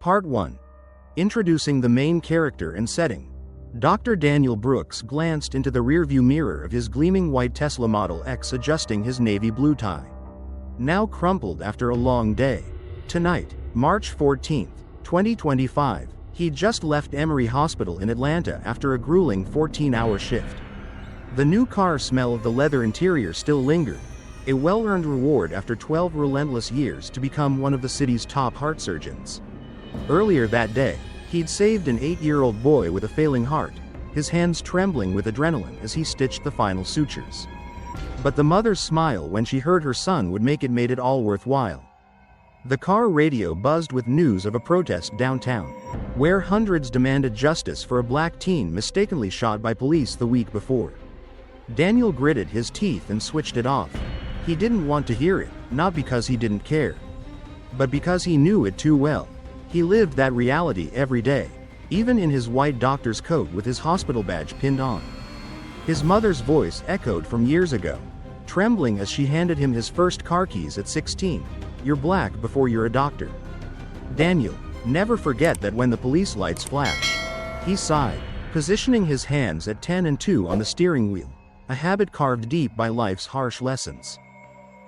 Part 1. Introducing the main character and setting. Dr. Daniel Brooks glanced into the rearview mirror of his gleaming white Tesla Model X, adjusting his navy blue tie. Now crumpled after a long day. Tonight, March 14, 2025, he'd just left Emory Hospital in Atlanta after a grueling 14-hour shift. The new car smell of the leather interior still lingered, a well-earned reward after 12 relentless years to become one of the city's top heart surgeons. Earlier that day, he'd saved an 8-year-old boy with a failing heart, his hands trembling with adrenaline as he stitched the final sutures. But the mother's smile when she heard her son would made it all worthwhile. The car radio buzzed with news of a protest downtown, where hundreds demanded justice for a black teen mistakenly shot by police the week before. Daniel gritted his teeth and switched it off. He didn't want to hear it, not because he didn't care, but because he knew it too well. He lived that reality every day, even in his white doctor's coat with his hospital badge pinned on. His mother's voice echoed from years ago, trembling as she handed him his first car keys at 16. "You're black before you're a doctor." Daniel, never forget that when the police lights flash. He sighed, positioning his hands at 10 and 2 on the steering wheel, a habit carved deep by life's harsh lessons.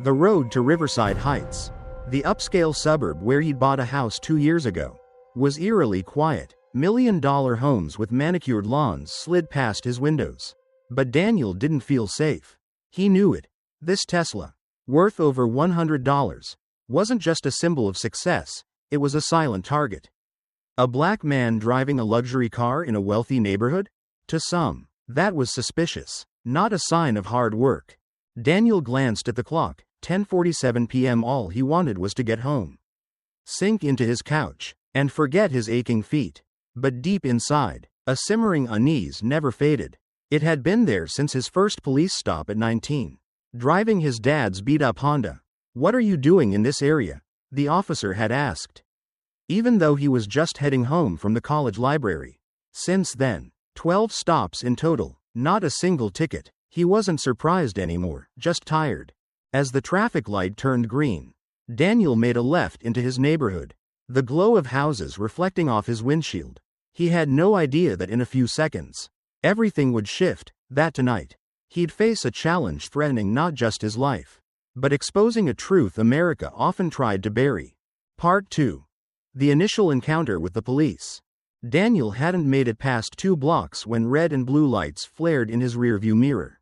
The road to Riverside Heights, the upscale suburb where he'd bought a house 2 years ago, was eerily quiet. $1 million homes with manicured lawns slid past his windows. But Daniel didn't feel safe. He knew it. This Tesla, worth over $100, wasn't just a symbol of success, it was a silent target. A black man driving a luxury car in a wealthy neighborhood? To some, that was suspicious, not a sign of hard work. Daniel glanced at the clock, 10:47 p.m. All he wanted was to get home, sink into his couch, and forget his aching feet. But deep inside, a simmering unease never faded. It had been there since his first police stop at 19, driving his dad's beat-up Honda. "What are you doing in this area?" the officer had asked, even though he was just heading home from the college library. Since then, 12 stops in total, not a single ticket. He wasn't surprised anymore, just tired. As the traffic light turned green, Daniel made a left into his neighborhood, the glow of houses reflecting off his windshield. He had no idea that in a few seconds, everything would shift, that tonight, he'd face a challenge threatening not just his life, but exposing a truth America often tried to bury. Part 2. The initial encounter with the police. Daniel hadn't made it past 2 blocks when red and blue lights flared in his rearview mirror.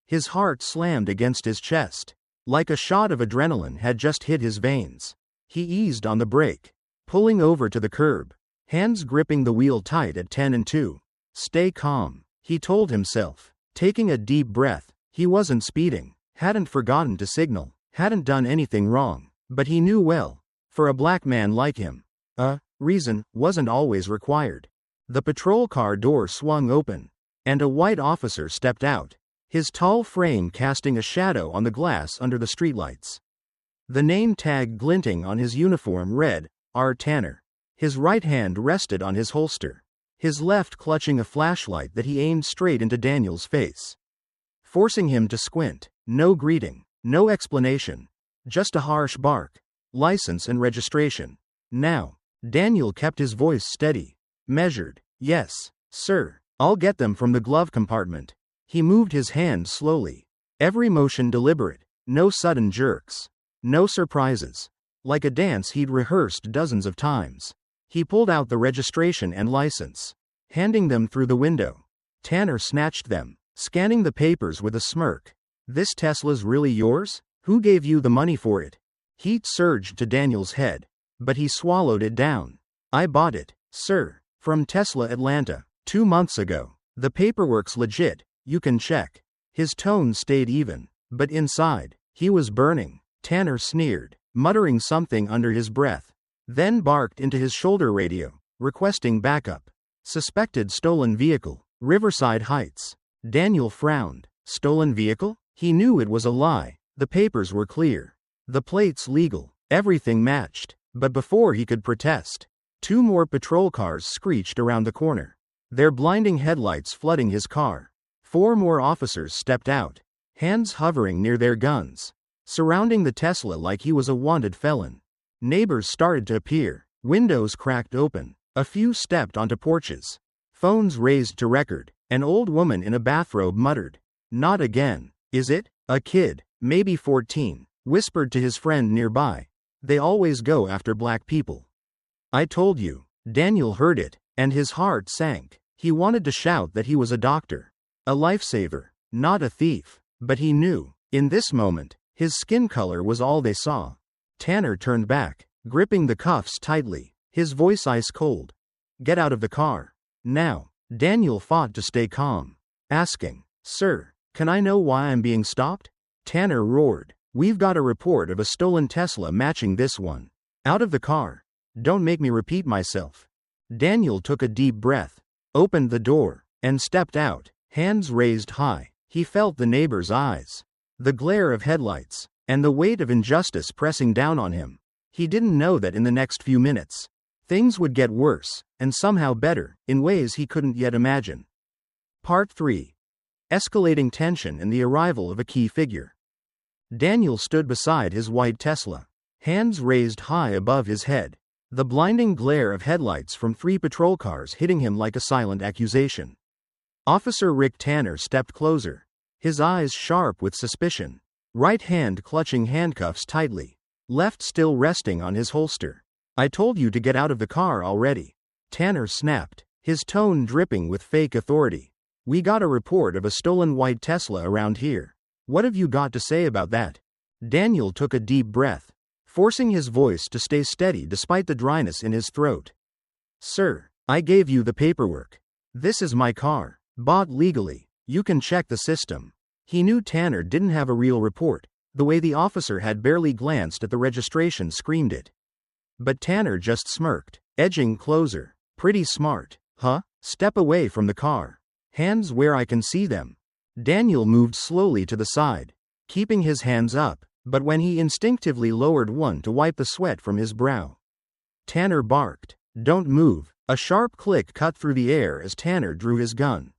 His heart slammed against his chest, like a shot of adrenaline had just hit his veins. He eased on the brake, pulling over to the curb, hands gripping the wheel tight at 10 and 2. "Stay calm," he told himself, taking a deep breath. He wasn't speeding, hadn't forgotten to signal, hadn't done anything wrong, but he knew well, for a black man like him, a reason wasn't always required. The patrol car door swung open, and a white officer stepped out, his tall frame casting a shadow on the glass under the streetlights. The name tag glinting on his uniform read, R. Tanner. His right hand rested on his holster, his left clutching a flashlight that he aimed straight into Daniel's face, forcing him to squint. No greeting, no explanation, just a harsh bark. "License and registration." Now, Daniel kept his voice steady, measured. "Yes, sir. I'll get them from the glove compartment." He moved his hand slowly, every motion deliberate, no sudden jerks, no surprises. Like a dance he'd rehearsed dozens of times. He pulled out the registration and license, handing them through the window. Tanner snatched them, scanning the papers with a smirk. "This Tesla's really yours? Who gave you the money for it?" Heat surged to Daniel's head, but he swallowed it down. "I bought it, sir, from Tesla Atlanta, 2 months ago. The paperwork's legit, you can check." His tone stayed even, but inside, he was burning. Tanner sneered, muttering something under his breath, then barked into his shoulder radio, requesting backup. Suspected stolen vehicle, Riverside Heights. Daniel frowned. Stolen vehicle? He knew it was a lie. The papers were clear, the plates legal, everything matched. But before he could protest, 2 more patrol cars screeched around the corner, their blinding headlights flooding his car. 4 more officers stepped out, hands hovering near their guns, surrounding the Tesla like he was a wanted felon. Neighbors started to appear, Windows cracked open. A few stepped onto porches. Phones raised to record. An old woman in a bathrobe muttered, "Not again, is it?" A kid, maybe 14, whispered to his friend nearby, "They always go after black people." "I told you." Daniel heard it, and his heart sank. He wanted to shout that he was a doctor, a lifesaver, not a thief, but he knew, in this moment, his skin color was all they saw. Tanner turned back, gripping the cuffs tightly, his voice ice cold. "Get out of the car. Now." Daniel fought to stay calm, asking, "Sir, can I know why I'm being stopped?" Tanner roared, "We've got a report of a stolen Tesla matching this one. Out of the car. Don't make me repeat myself." Daniel took a deep breath, opened the door, and stepped out, hands raised high. He felt the neighbor's eyes, the glare of headlights, and the weight of injustice pressing down on him. He didn't know that in the next few minutes, things would get worse, and somehow better, in ways he couldn't yet imagine. Part 3. Escalating tension and the arrival of a key figure. Daniel stood beside his white Tesla, hands raised high above his head, the blinding glare of headlights from 3 patrol cars hitting him like a silent accusation. Officer Rick Tanner stepped closer, his eyes sharp with suspicion, right hand clutching handcuffs tightly, left still resting on his holster. "I told you to get out of the car already," Tanner snapped, his tone dripping with fake authority. "We got a report of a stolen white Tesla around here. What have you got to say about that?" Daniel took a deep breath, forcing his voice to stay steady despite the dryness in his throat. "Sir, I gave you the paperwork. This is my car, bought legally. You can check the system." He knew Tanner didn't have a real report. The way the officer had barely glanced at the registration screamed it. But Tanner just smirked, edging closer. "Pretty smart, huh? Step away from the car. Hands where I can see them." Daniel moved slowly to the side, keeping his hands up, but when he instinctively lowered one to wipe the sweat from his brow, Tanner barked, "Don't move." A sharp click cut through the air as Tanner drew his gun.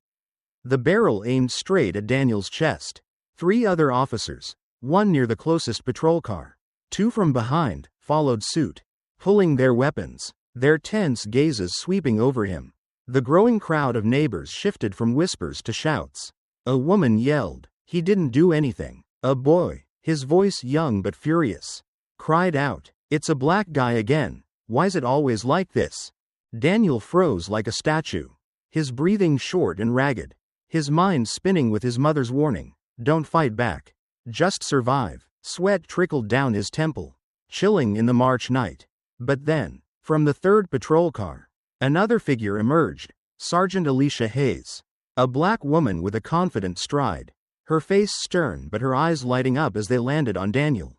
The barrel aimed straight at Daniel's chest. 3 other officers, one near the closest patrol car, 2 from behind, followed suit, pulling their weapons, their tense gazes sweeping over him. The growing crowd of neighbors shifted from whispers to shouts. A woman yelled, "He didn't do anything." A boy, his voice young but furious, cried out, "It's a black guy again. Why's it always like this?" Daniel froze like a statue, his breathing short and ragged, his mind spinning with his mother's warning, "Don't fight back. Just survive." Sweat trickled down his temple, chilling in the March night. But then, from the 3rd patrol car, another figure emerged, Sergeant Alicia Hayes, a black woman with a confident stride, her face stern but her eyes lighting up as they landed on Daniel.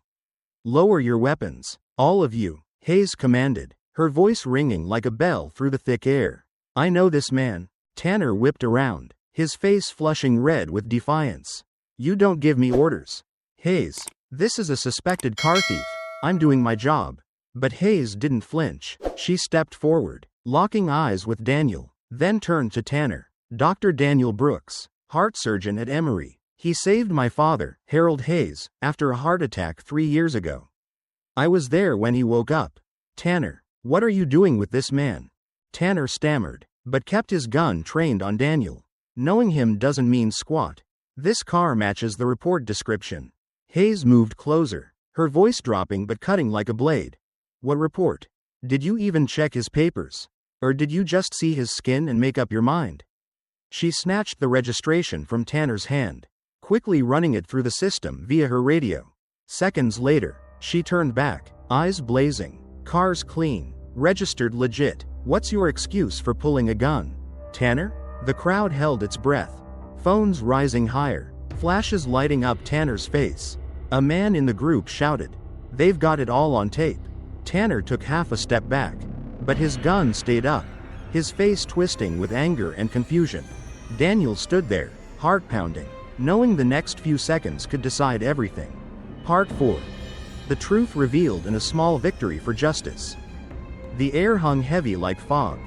"Lower your weapons, all of you," Hayes commanded, her voice ringing like a bell through the thick air. "I know this man." Tanner whipped around, his face flushing red with defiance. "You don't give me orders." "Hayes, this is a suspected car thief. I'm doing my job." But Hayes didn't flinch. She stepped forward, locking eyes with Daniel, then turned to Tanner. "Dr. Daniel Brooks, heart surgeon at Emory. He saved my father, Harold Hayes, after a heart attack 3 years ago. I was there when he woke up." "Tanner, what are you doing with this man?" Tanner stammered, but kept his gun trained on Daniel. Knowing him doesn't mean squat. "This car matches the report description." Hayes moved closer, her voice dropping but cutting like a blade. "What report? Did you even check his papers? Or did you just see his skin and make up your mind?" She snatched the registration from Tanner's hand, quickly running it through the system via her radio. Seconds later, she turned back, eyes blazing. "Car's clean, registered legit. What's your excuse for pulling a gun, Tanner?" The crowd held its breath, phones rising higher, flashes lighting up Tanner's face. A man in the group shouted, "They've got it all on tape." Tanner took half a step back, but his gun stayed up, his face twisting with anger and confusion. Daniel stood there, heart pounding, knowing the next few seconds could decide everything. Part 4. The truth revealed in a small victory for justice. The air hung heavy like fog,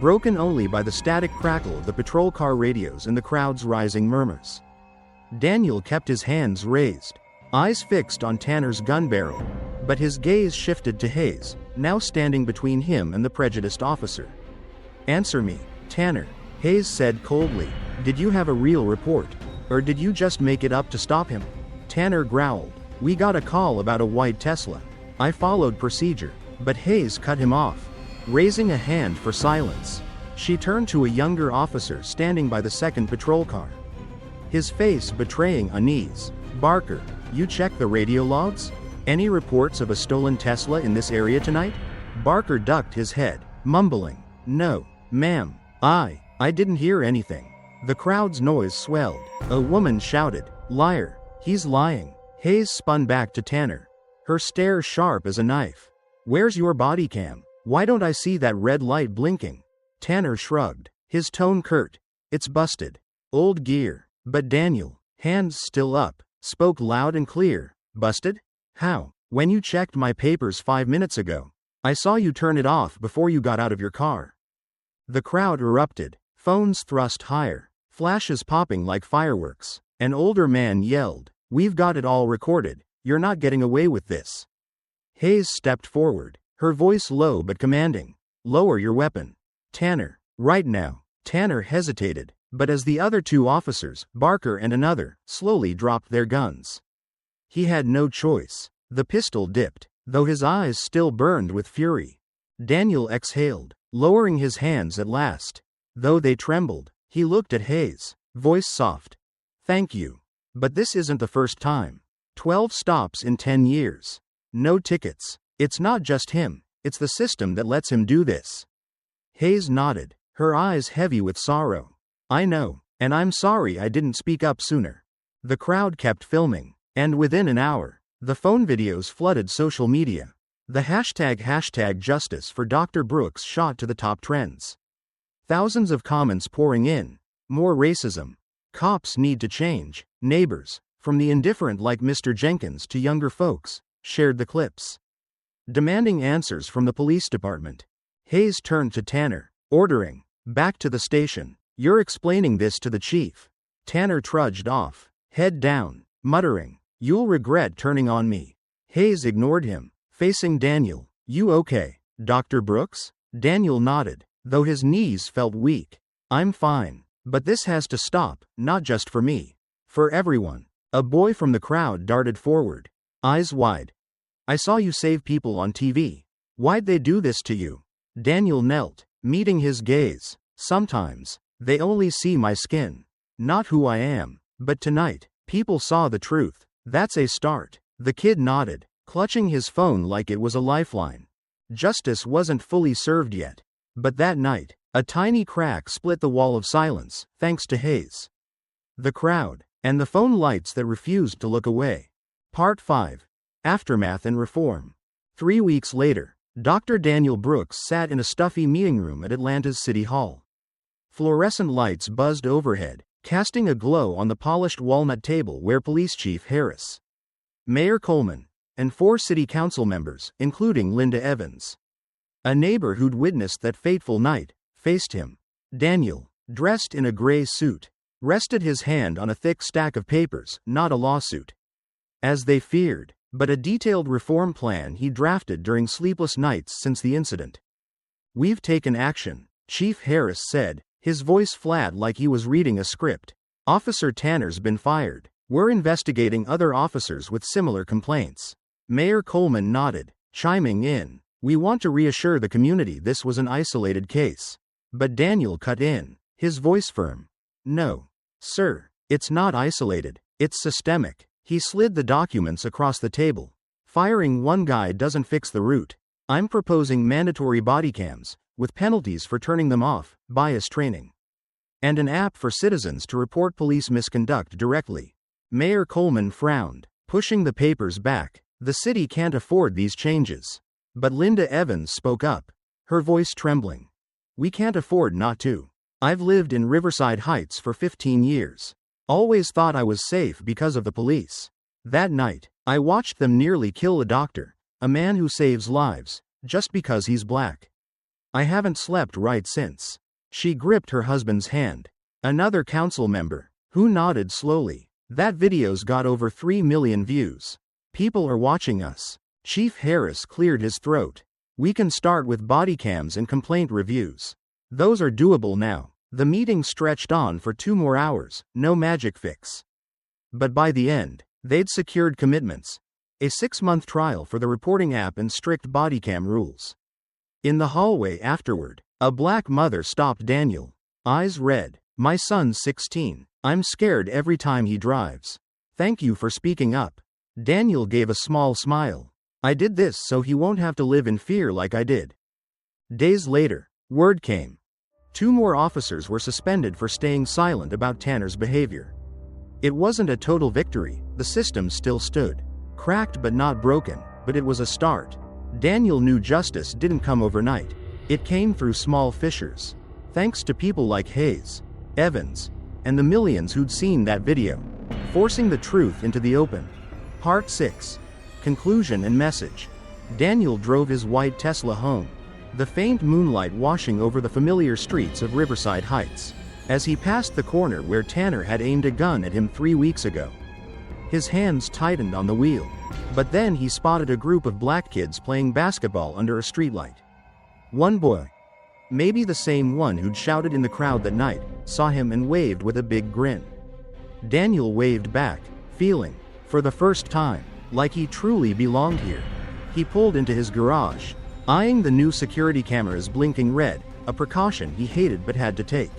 broken only by the static crackle of the patrol car radios and the crowd's rising murmurs. Daniel kept his hands raised, eyes fixed on Tanner's gun barrel, but his gaze shifted to Hayes, now standing between him and the prejudiced officer. "Answer me, Tanner," Hayes said coldly. "Did you have a real report? Or did you just make it up to stop him?" Tanner growled. "We got a call about a white Tesla. I followed procedure." But Hayes cut him off, raising a hand for silence. She turned to a younger officer standing by the second patrol car, his face betraying unease. "Barker, you checked the radio logs? Any reports of a stolen Tesla in this area tonight?" Barker ducked his head, mumbling, "No, ma'am, I didn't hear anything." The crowd's noise swelled. A woman shouted, "Liar, he's lying." Hayes spun back to Tanner, her stare sharp as a knife. "Where's your body cam? Why don't I see that red light blinking?" Tanner shrugged, his tone curt. "It's busted. Old gear." But Daniel, hands still up, spoke loud and clear. "Busted? How?" "When you checked my papers 5 minutes ago, I saw you turn it off before you got out of your car." The crowd erupted, phones thrust higher, flashes popping like fireworks. An older man yelled, "We've got it all recorded. You're not getting away with this." Hayes stepped forward, her voice low but commanding. "Lower your weapon, Tanner, right now." Tanner hesitated, but as the other two officers, Barker and another, slowly dropped their guns, he had no choice. The pistol dipped, though his eyes still burned with fury. Daniel exhaled, lowering his hands at last. Though they trembled, he looked at Hayes, voice soft. "Thank you. But this isn't the first time. 12 stops in 10 years. No tickets. It's not just him, it's the system that lets him do this." Hayes nodded, her eyes heavy with sorrow. "I know, and I'm sorry I didn't speak up sooner." The crowd kept filming, and within an hour, the phone videos flooded social media. The hashtag justice for Dr. Brooks shot to the top trends. Thousands of comments pouring in. More racism. Cops need to change. Neighbors, from the indifferent like Mr. Jenkins to younger folks, shared the clips, demanding answers from the police department. Hayes turned to Tanner, ordering, "Back to the station. You're explaining this to the chief." Tanner trudged off, head down, muttering, "You'll regret turning on me." Hayes ignored him, facing Daniel. "You okay, Dr. Brooks?" Daniel nodded, though his knees felt weak. "I'm fine, but this has to stop, not just for me. For everyone." A boy from the crowd darted forward, eyes wide. "I saw you save people on TV. Why'd they do this to you?" Daniel knelt, meeting his gaze. "Sometimes, they only see my skin, not who I am. But tonight, people saw the truth. That's a start." The kid nodded, clutching his phone like it was a lifeline. Justice wasn't fully served yet. But that night, a tiny crack split the wall of silence, thanks to Hayes, the crowd, and the phone lights that refused to look away. Part 5. Aftermath and Reform. 3 weeks later, Dr. Daniel Brooks sat in a stuffy meeting room at Atlanta's City Hall. Fluorescent lights buzzed overhead, casting a glow on the polished walnut table where Police Chief Harris, Mayor Coleman, and 4 city council members, including Linda Evans, a neighbor who'd witnessed that fateful night, faced him. Daniel, dressed in a gray suit, rested his hand on a thick stack of papers, not a lawsuit, as they feared, but a detailed reform plan he drafted during sleepless nights since the incident. "We've taken action," Chief Harris said, his voice flat like he was reading a script. "Officer Tanner's been fired. We're investigating other officers with similar complaints." Mayor Coleman nodded, chiming in, "We want to reassure the community this was an isolated case." But Daniel cut in, his voice firm. "No, sir, it's not isolated, it's systemic." He slid the documents across the table. "Firing one guy doesn't fix the root. I'm proposing mandatory body cams, with penalties for turning them off, bias training, and an app for citizens to report police misconduct directly." Mayor Coleman frowned, pushing the papers back. "The city can't afford these changes." But Linda Evans spoke up, her voice trembling. "We can't afford not to. I've lived in Riverside Heights for 15 years. Always thought I was safe because of the police. That night, I watched them nearly kill a doctor, a man who saves lives, just because he's black. I haven't slept right since." She gripped her husband's hand. Another council member, who nodded slowly. "That video's got over 3 million views. People are watching us." Chief Harris cleared his throat. We can start with body cams and complaint reviews. Those are doable now. The meeting stretched on for 2 more hours, no magic fix. But by the end, they'd secured commitments. A 6-month trial for the reporting app and strict bodycam rules. In the hallway afterward, a black mother stopped Daniel. Eyes red. My son's 16. I'm scared every time he drives. Thank you for speaking up. Daniel gave a small smile. I did this so he won't have to live in fear like I did. Days later, word came. 2 more officers were suspended for staying silent about Tanner's behavior. It wasn't a total victory, the system still stood. Cracked but not broken, but it was a start. Daniel knew justice didn't come overnight. It came through small fissures. Thanks to people like Hayes, Evans, and the millions who'd seen that video, forcing the truth into the open. Part 6. Conclusion and message. Daniel drove his white Tesla home, the faint moonlight washing over the familiar streets of Riverside Heights, as he passed the corner where Tanner had aimed a gun at him 3 weeks ago. His hands tightened on the wheel, but then he spotted a group of black kids playing basketball under a streetlight. One boy, maybe the same one who'd shouted in the crowd that night, saw him and waved with a big grin. Daniel waved back, feeling, for the first time, like he truly belonged here. He pulled into his garage, eyeing the new security cameras blinking red, a precaution he hated but had to take.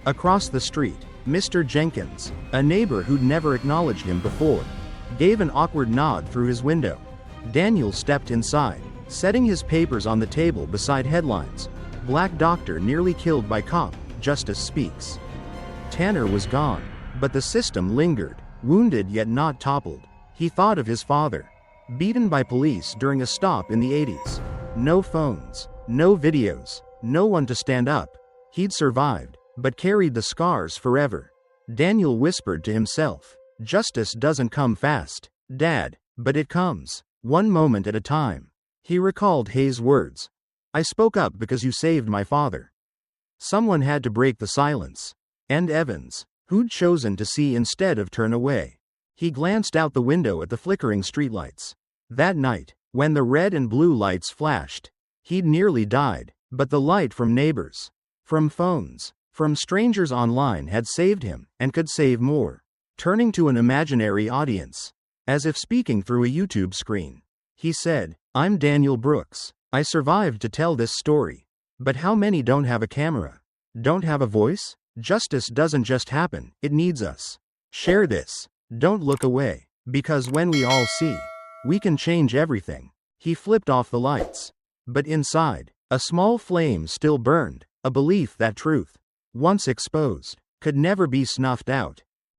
Across the street, Mr. Jenkins, a neighbor who'd never acknowledged him before, gave an awkward nod through his window. Daniel stepped inside, setting his papers on the table beside headlines. Black doctor nearly killed by cop, justice speaks. Tanner was gone, but the system lingered, wounded yet not toppled. He thought of his father, beaten by police during a stop in the 80s. No phones, no videos, no one to stand up. He'd survived, but carried the scars forever. Daniel whispered to himself, justice doesn't come fast, Dad, but it comes, one moment at a time. He recalled Hayes' words. I spoke up because you saved my father. Someone had to break the silence. And Evans, who'd chosen to see instead of turn away. He glanced out the window at the flickering streetlights. That night, when the red and blue lights flashed, he'd nearly died, but the light from neighbors, from phones, from strangers online had saved him, and could save more. Turning to an imaginary audience, as if speaking through a YouTube screen, he said, I'm Daniel Brooks. I survived to tell this story. But how many don't have a camera? Don't have a voice? Justice doesn't just happen, it needs us. Share this. Don't look away. Because when we all see, we can change everything. He flipped off the lights. But inside, a small flame still burned, a belief that truth, once exposed, could never be snuffed out.